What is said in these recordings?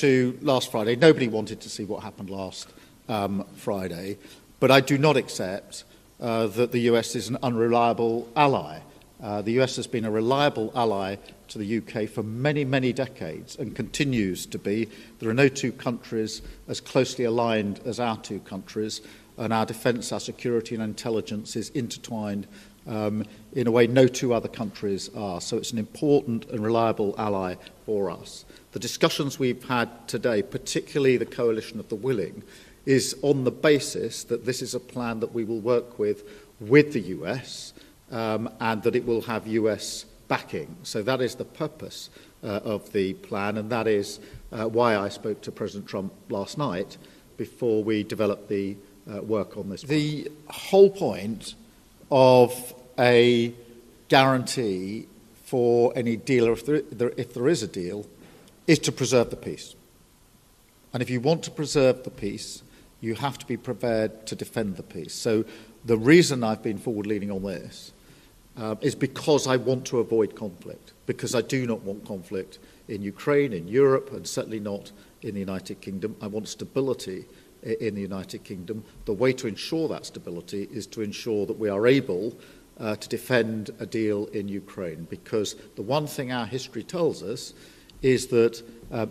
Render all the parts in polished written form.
To last Friday, nobody wanted to see what happened last Friday, but I do not accept that the US is an unreliable ally. The US has been a reliable ally to the UK for many, many decades and continues to be. There are no two countries as closely aligned as our two countries, and our defence, our security and intelligence is intertwined in a way no two other countries are. So it's an important and reliable ally for us. The discussions we've had today, particularly the coalition of the willing, is on the basis that this is a plan that we will work with the US and that it will have US backing. So that is the purpose of the plan, and that is why I spoke to President Trump last night before we developed the work on this. The whole point of a guarantee for any deal, or if there is a deal, is to preserve the peace. And if you want to preserve the peace, you have to be prepared to defend the peace. So the reason I've been forward-leaning on this is because I want to avoid conflict, because I do not want conflict in Ukraine, in Europe, and certainly not in the United Kingdom. I want stability in the United Kingdom. The way to ensure that stability is to ensure that we are able to defend a deal in Ukraine, because the one thing our history tells us is that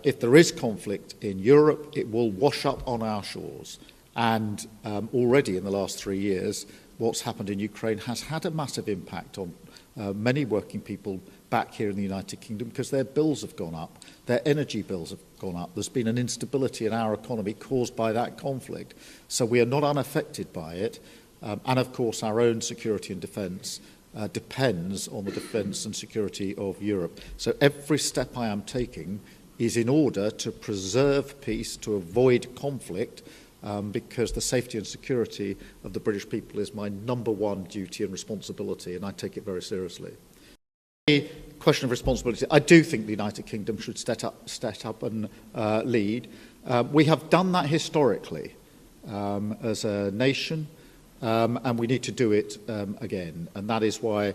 if there is conflict in Europe, it will wash up on our shores. And already in the last 3 years, what's happened in Ukraine has had a massive impact on many working people back here in the United Kingdom, because their bills have gone up, their energy bills have gone up. There's been an instability in our economy caused by that conflict. So we are not unaffected by it. And of course, our own security and defence depends on the defence and security of Europe. So every step I am taking is in order to preserve peace, to avoid conflict, because the safety and security of the British people is my number one duty and responsibility, and I take it very seriously. The question of responsibility, I do think the United Kingdom should step up and lead. We have done that historically as a nation, and we need to do it again, and that is why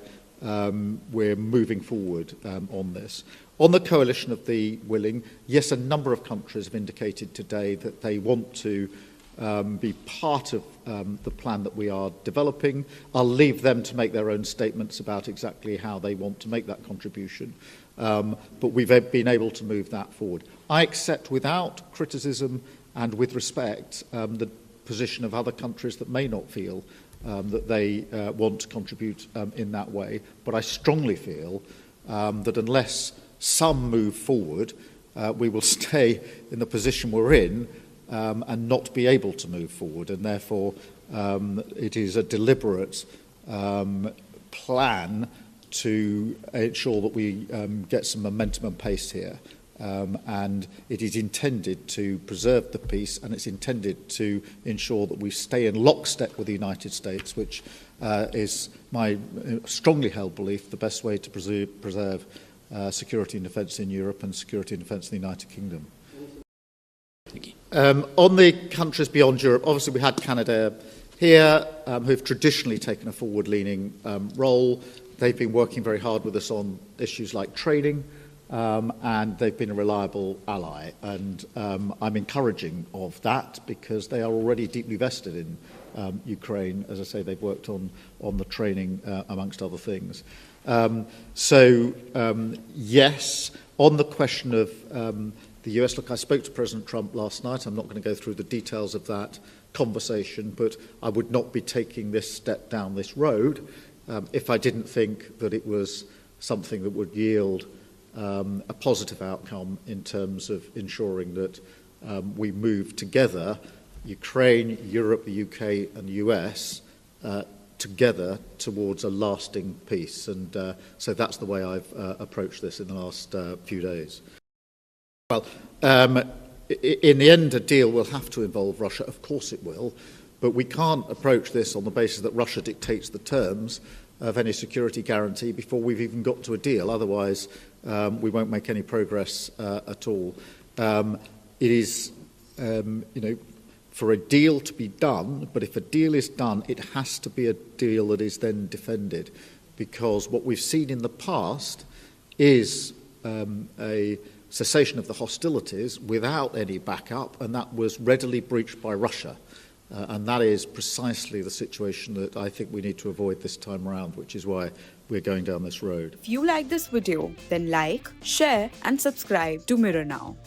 we're moving forward on this. On the coalition of the willing, yes, a number of countries have indicated today that they want to be part of the plan that we are developing. I'll leave them to make their own statements about exactly how they want to make that contribution, but we've been able to move that forward. I accept without criticism and with respect the position of other countries that may not feel that they want to contribute in that way, but I strongly feel that unless some move forward, we will stay in the position we're in and not be able to move forward, and therefore it is a deliberate plan to ensure that we get some momentum and pace here. And it is intended to preserve the peace, and it's intended to ensure that we stay in lockstep with the United States, which is my strongly held belief the best way to preserve security and defence in Europe and security and defence in the United Kingdom. Thank you. On the countries beyond Europe, obviously we had Canada here, who have traditionally taken a forward-leaning role. They've been working very hard with us on issues like training, and they've been a reliable ally, and I'm encouraging of that because they are already deeply vested in Ukraine. As I say, they've worked on the training amongst other things. Yes, on the question of the US, look, I spoke to President Trump last night. I'm not going to go through the details of that conversation, but I would not be taking this step down this road if I didn't think that it was something that would yield a positive outcome in terms of ensuring that we move together, Ukraine, Europe, the UK and the US, together towards a lasting peace. And so that's the way I've approached this in the last few days. Well, in the end, a deal will have to involve Russia. Of course it will. But we can't approach this on the basis that Russia dictates the terms of any security guarantee before we've even got to a deal. Otherwise, we won't make any progress at all. It is, for a deal to be done, but if a deal is done, it has to be a deal that is then defended, because what we've seen in the past is a cessation of the hostilities without any backup, and that was readily breached by Russia. And that is precisely the situation that I think we need to avoid this time around, which is why we're going down this road. If you like this video, then like, share and subscribe to Mirror Now.